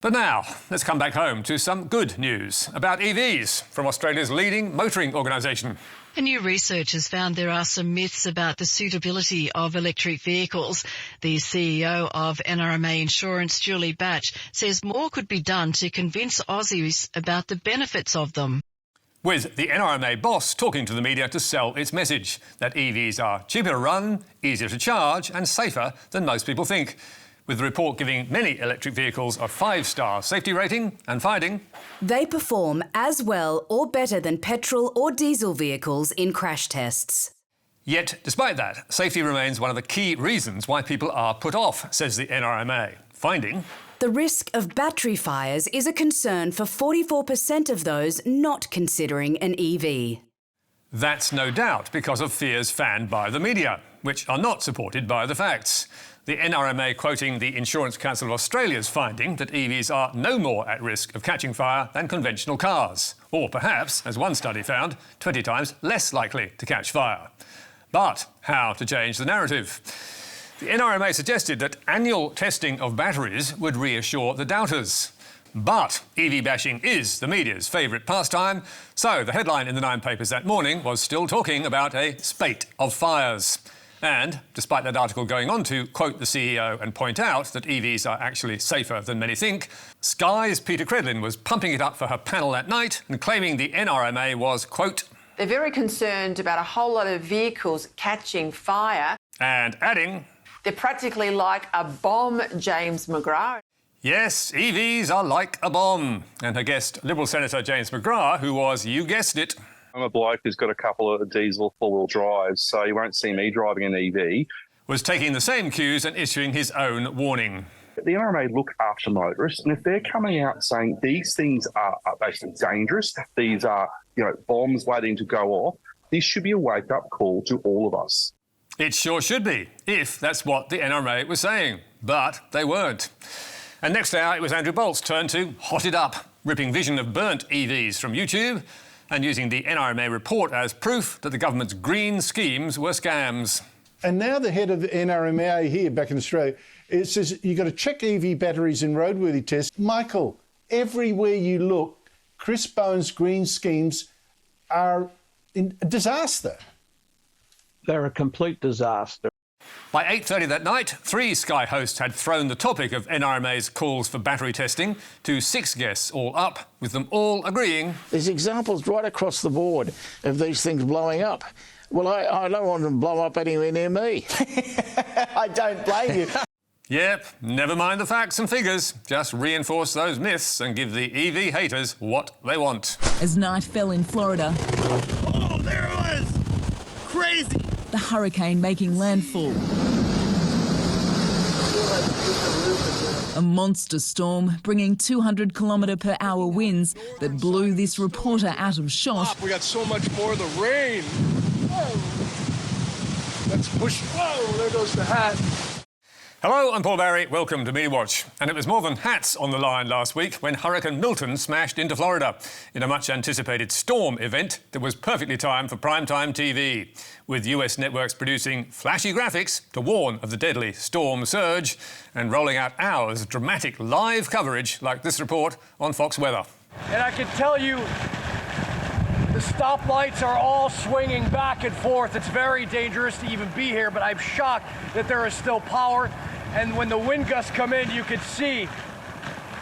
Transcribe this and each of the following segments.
But now, let's come back home to some good news about EVs from Australia's leading motoring organisation. A new research has found there are some myths about the suitability of electric vehicles. The CEO of NRMA Insurance, Julie Batch, says more could be done to convince Aussies about the benefits of them. With the NRMA boss talking to the media to sell its message that EVs are cheaper to run, easier to charge and safer than most people think, with the report giving many electric vehicles a 5-star safety rating and finding they perform as well or better than petrol or diesel vehicles in crash tests. Yet, despite that, safety remains one of the key reasons why people are put off, says the NRMA, finding the risk of battery fires is a concern for 44% of those not considering an EV. That's no doubt because of fears fanned by the media, which are not supported by the facts. The NRMA quoting the Insurance Council of Australia's finding that EVs are no more at risk of catching fire than conventional cars, or perhaps, as one study found, 20 times less likely to catch fire. But how to change the narrative? The NRMA suggested that annual testing of batteries would reassure the doubters. But EV bashing is the media's favourite pastime, so the headline in the Nine papers that morning was still talking about a spate of fires. And, despite that article going on to quote the CEO and point out that EVs are actually safer than many think, Sky's Peter Credlin was pumping it up for her panel that night and claiming the NRMA was, quote, they're very concerned about a whole lot of vehicles catching fire. And adding, they're practically like a bomb, James McGrath. Yes, EVs are like a bomb. And her guest, Liberal Senator James McGrath, who was, you guessed it, I'm a bloke who's got a couple of diesel four-wheel drives, so you won't see me driving an EV. Was taking the same cues and issuing his own warning. The NRMA look after motorists, and if they're coming out saying these things are basically dangerous, these are, bombs waiting to go off, this should be a wake-up call to all of us. It sure should be, if that's what the NRMA was saying. But they weren't. And next hour, it was Andrew Bolt's turn to hot it up, ripping vision of burnt EVs from YouTube and using the NRMA report as proof that the government's green schemes were scams. And now the head of the NRMA here back in Australia, it says you've got to check EV batteries in roadworthy tests. Michael, everywhere you look, Chris Bowen's green schemes are a disaster. They're a complete disaster. By 8:30 that night, 3 Sky hosts had thrown the topic of NRMA's calls for battery testing to 6 guests all up, with them all agreeing. There's examples right across the board of these things blowing up. Well, I don't want them to blow up anywhere near me. I don't blame you. Yep, never mind the facts and figures. Just reinforce those myths and give the EV haters what they want. As night fell in Florida... Oh, there it was! Crazy! The hurricane making landfall. A monster storm bringing 200-kilometre-per-hour winds that blew this reporter out of shot. We got so much more of the rain. Whoa. Let's push. Whoa, there goes the hat. Hello, I'm Paul Barry. Welcome to Media Watch. And it was more than hats on the line last week when Hurricane Milton smashed into Florida in a much-anticipated storm event that was perfectly timed for primetime TV, with US networks producing flashy graphics to warn of the deadly storm surge and rolling out hours of dramatic live coverage like this report on Fox Weather. And I can tell you, the stoplights are all swinging back and forth. It's very dangerous to even be here, but I'm shocked that there is still power. And when the wind gusts come in, you can see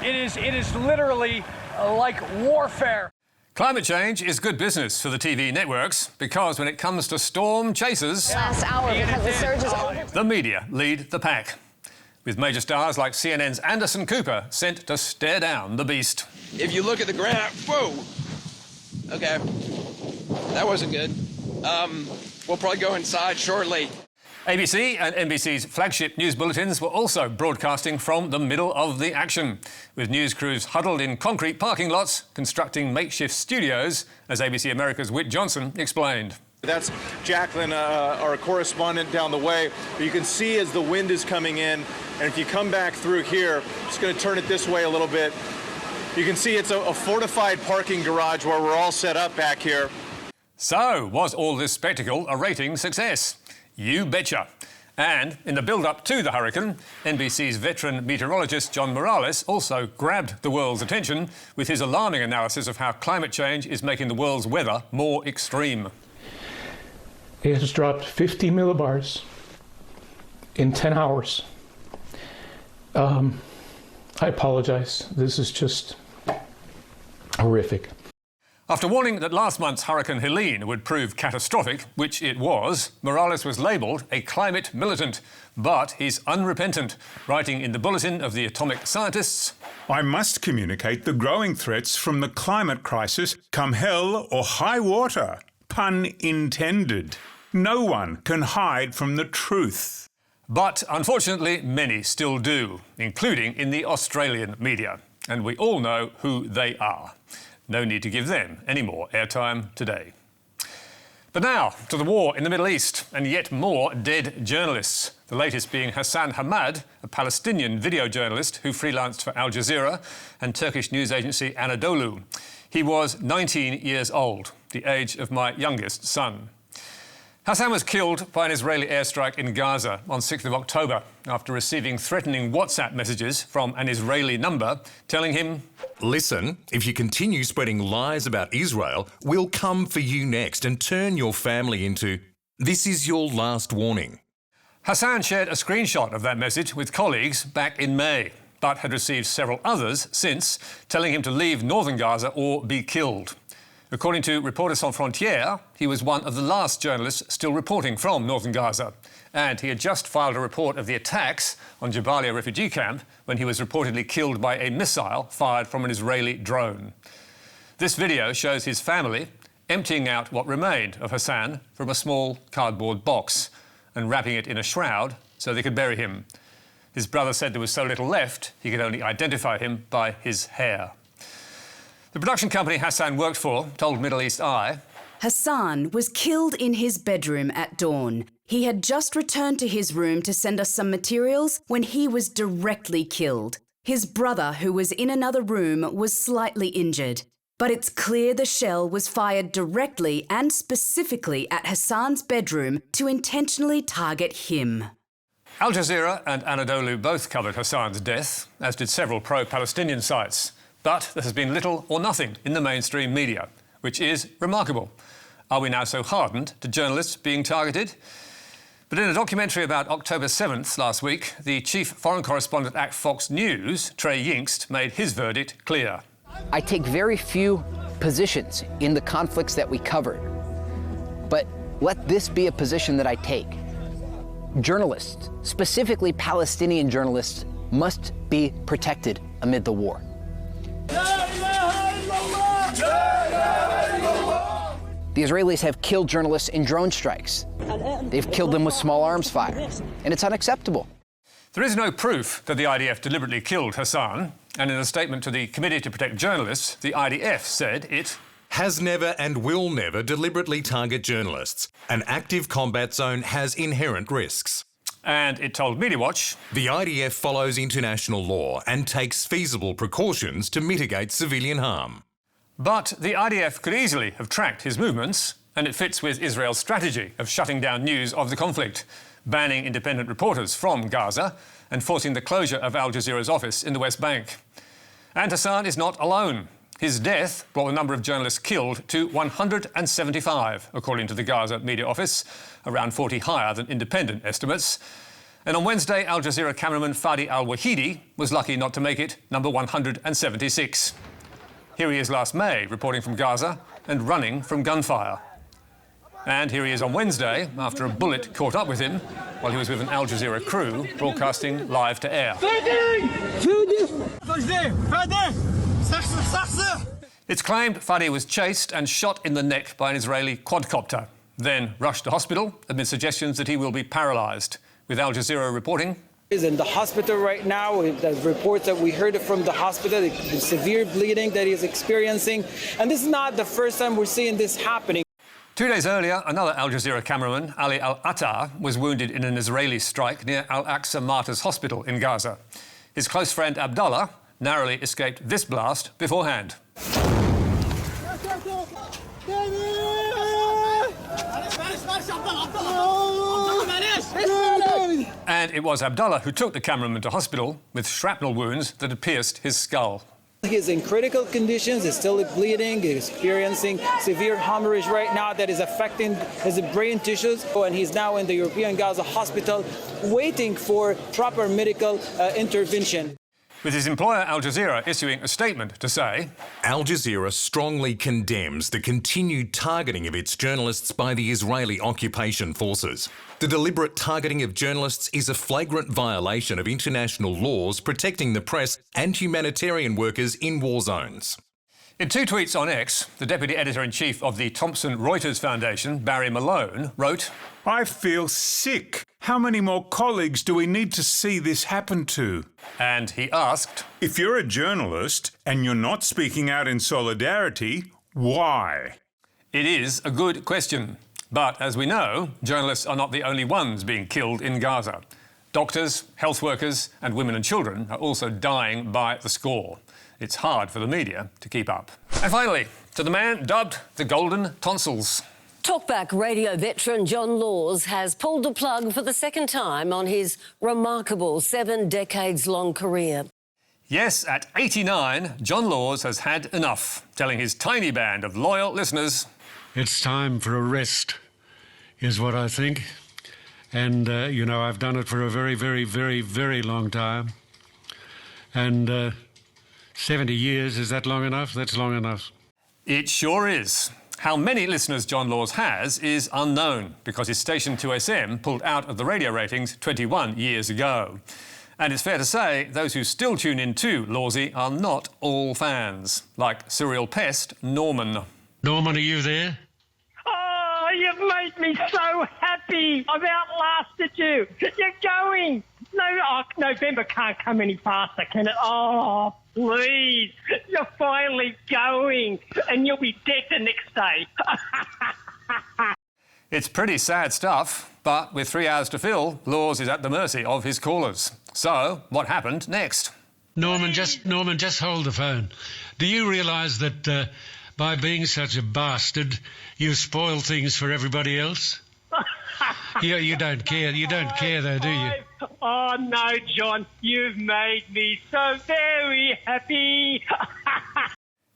it is literally like warfare. Climate change is good business for the TV networks because when it comes to storm chasers, last hour because the surge is over, the media lead the pack, with major stars like CNN's Anderson Cooper sent to stare down the beast. If you look at the graph, whoa, okay, that wasn't good. We'll probably go inside shortly. ABC and NBC's flagship news bulletins were also broadcasting from the middle of the action, with news crews huddled in concrete parking lots, constructing makeshift studios, as ABC America's Whit Johnson explained. That's Jacqueline, our correspondent down the way. But you can see as the wind is coming in, and if you come back through here, just going to turn it this way a little bit. You can see it's a fortified parking garage where we're all set up back here. So, was all this spectacle a ratings success? You betcha. And in the build-up to the hurricane, NBC's veteran meteorologist John Morales also grabbed the world's attention with his alarming analysis of how climate change is making the world's weather more extreme. It has dropped 50 millibars in 10 hours. I apologize. This is just horrific. After warning that last month's Hurricane Helene would prove catastrophic, which it was, Morales was labelled a climate militant. But he's unrepentant, writing in the Bulletin of the Atomic Scientists, "I must communicate the growing threats from the climate crisis come hell or high water. Pun intended. No one can hide from the truth." But unfortunately, many still do, including in the Australian media. And we all know who they are. No need to give them any more airtime today. But now to the war in the Middle East and yet more dead journalists. The latest being Hassan Hamad, a Palestinian video journalist who freelanced for Al Jazeera and Turkish news agency Anadolu. He was 19 years old, the age of my youngest son. Hassan was killed by an Israeli airstrike in Gaza on 6th of October after receiving threatening WhatsApp messages from an Israeli number telling him, "Listen, if you continue spreading lies about Israel, we'll come for you next and turn your family into... This is your last warning." Hassan shared a screenshot of that message with colleagues back in May, but had received several others since telling him to leave northern Gaza or be killed. According to Reporters Sans Frontières, he was one of the last journalists still reporting from northern Gaza, and he had just filed a report of the attacks on Jabalia refugee camp when he was reportedly killed by a missile fired from an Israeli drone. This video shows his family emptying out what remained of Hassan from a small cardboard box and wrapping it in a shroud so they could bury him. His brother said there was so little left he could only identify him by his hair. The production company Hassan worked for told Middle East Eye, Hassan was killed in his bedroom at dawn. He had just returned to his room to send us some materials when he was directly killed. His brother, who was in another room, was slightly injured. But it's clear the shell was fired directly and specifically at Hassan's bedroom to intentionally target him. Al Jazeera and Anadolu both covered Hassan's death, as did several pro-Palestinian sites. But there has been little or nothing in the mainstream media, which is remarkable. Are we now so hardened to journalists being targeted? But in a documentary about October 7th last week, the chief foreign correspondent at Fox News, Trey Yingst, made his verdict clear. I take very few positions in the conflicts that we covered, but let this be a position that I take. Journalists, specifically Palestinian journalists, must be protected amid the war. The Israelis have killed journalists in drone strikes. They've killed them with small arms fire, and it's unacceptable. There is no proof that the IDF deliberately killed Hassan, and in a statement to the Committee to Protect Journalists, the IDF said it has never and will never deliberately target journalists. An active combat zone has inherent risks. And it told MediaWatch, the IDF follows international law and takes feasible precautions to mitigate civilian harm. But the IDF could easily have tracked his movements, and it fits with Israel's strategy of shutting down news of the conflict, banning independent reporters from Gaza and forcing the closure of Al Jazeera's office in the West Bank. And Hassan is not alone. His death brought the number of journalists killed to 175, according to the Gaza Media Office, around 40 higher than independent estimates. And on Wednesday, Al Jazeera cameraman Fadi al-Wahidi was lucky not to make it number 176. Here he is last May, reporting from Gaza and running from gunfire. And here he is on Wednesday, after a bullet caught up with him while he was with an Al Jazeera crew broadcasting live to air. It's claimed Fadi was chased and shot in the neck by an Israeli quadcopter, then rushed to hospital amid suggestions that he will be paralysed. With Al Jazeera reporting, is in the hospital right now. The reports that we heard from the hospital, the severe bleeding that he's experiencing. And this is not the first time we're seeing this happening. 2 days earlier, another Al Jazeera cameraman, Ali Al-Attar, was wounded in an Israeli strike near Al-Aqsa Martyrs Hospital in Gaza. His close friend Abdullah narrowly escaped this blast beforehand. And it was Abdullah who took the cameraman to hospital with shrapnel wounds that had pierced his skull. He's in critical conditions, he's still bleeding, he's experiencing severe hemorrhage right now that is affecting his brain tissues, and he's now in the European Gaza hospital waiting for proper medical intervention. With his employer Al Jazeera issuing a statement to say, Al Jazeera strongly condemns the continued targeting of its journalists by the Israeli occupation forces. The deliberate targeting of journalists is a flagrant violation of international laws protecting the press and humanitarian workers in war zones. In 2 tweets on X, the Deputy Editor-in-Chief of the Thomson Reuters Foundation, Barry Malone, wrote, I feel sick. How many more colleagues do we need to see this happen to? And he asked, if you're a journalist and you're not speaking out in solidarity, why? It is a good question. But as we know, journalists are not the only ones being killed in Gaza. Doctors, health workers and women and children are also dying by the score. It's hard for the media to keep up. And finally, to the man dubbed the Golden Tonsils. Talkback radio veteran John Laws has pulled the plug for the second time on his remarkable 7 decades-long career. Yes, at 89, John Laws has had enough, telling his tiny band of loyal listeners, it's time for a rest, is what I think. And, you know, I've done it for a very, very, very, very long time. And 70 years, is that long enough? That's long enough. It sure is. How many listeners John Laws has is unknown because his station 2SM pulled out of the radio ratings 21 years ago. And it's fair to say those who still tune in to Lawsy are not all fans, like serial pest Norman. Norman, are you there? Oh, you've made me so happy. I've outlasted you. You're going. No, November can't come any faster, can it? Oh, please. You're finally going, and you'll be dead the next day. It's pretty sad stuff, but with 3 hours to fill, Laws is at the mercy of his callers. So, what happened next? Norman, just hold the phone. Do you realise that by being such a bastard, you spoil things for everybody else? You don't care. You don't care, though, do you? Oh, no, John. You've made me so very happy.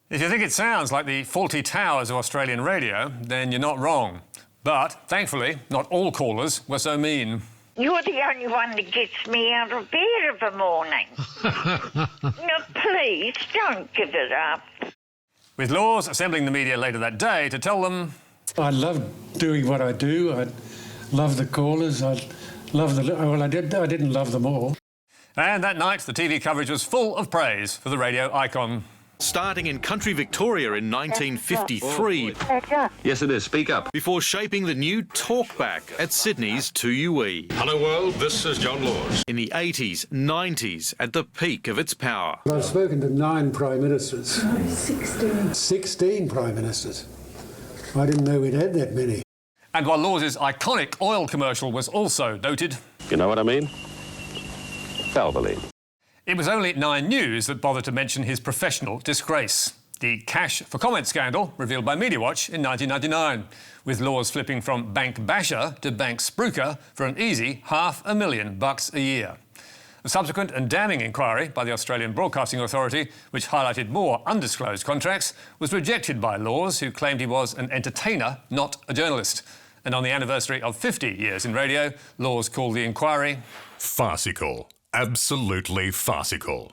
If you think it sounds like the faulty towers of Australian radio, then you're not wrong. But, thankfully, not all callers were so mean. You're the only one that gets me out of bed of a morning. No, please, don't give it up. With Laws assembling the media later that day to tell them, I love doing what I do. I love the callers. I love the... Well, I didn't love them all. And that night, the TV coverage was full of praise for the radio icon. Starting in country Victoria in 1953. Yes, it is. Speak up. Before shaping the new talkback at Sydney's 2UE. Hello, world. This is John Laws. In the 80s, 90s, at the peak of its power. I've spoken to 9 Prime Ministers. No, 16. 16 Prime Ministers. I didn't know we'd had that many. And while Laws's iconic oil commercial was also noted... You know what I mean? Valvoline. It was only 9 News that bothered to mention his professional disgrace. The cash for comment scandal revealed by MediaWatch in 1999, with Laws flipping from bank basher to bank spruiker for an easy $500,000 a year. A subsequent and damning inquiry by the Australian Broadcasting Authority, which highlighted more undisclosed contracts, was rejected by Laws, who claimed he was an entertainer, not a journalist. And on the anniversary of 50 years in radio, Laws called the inquiry... farcical. Absolutely farcical.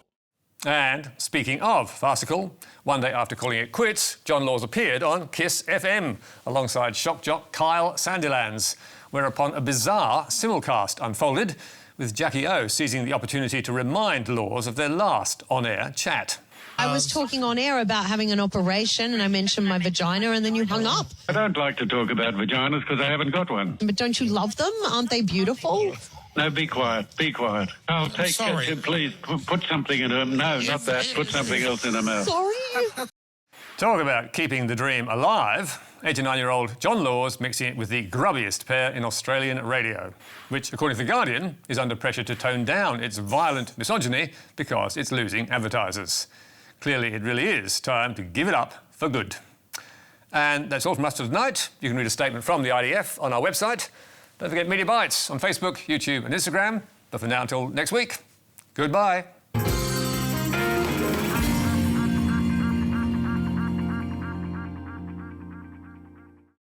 And speaking of farcical, one day after calling it quits, John Laws appeared on Kiss FM alongside shock jock Kyle Sandilands, whereupon a bizarre simulcast unfolded, with Jackie O seizing the opportunity to remind Laws of their last on-air chat. I was talking on air about having an operation and I mentioned my vagina and then you hung up. I don't like to talk about vaginas because I haven't got one. But don't you love them? Aren't they beautiful? No, be quiet. Be quiet. Oh, take it. Please, put something in her. No, not that. Put something else in her mouth. Sorry. Talk about keeping the dream alive. 89-year-old John Laws mixing it with the grubbiest pair in Australian radio, which, according to The Guardian, is under pressure to tone down its violent misogyny because it's losing advertisers. Clearly, it really is time to give it up for good. And that's all from us for tonight. You can read a statement from the IDF on our website. Don't forget Media Bites on Facebook, YouTube and Instagram. But for now, until next week, goodbye.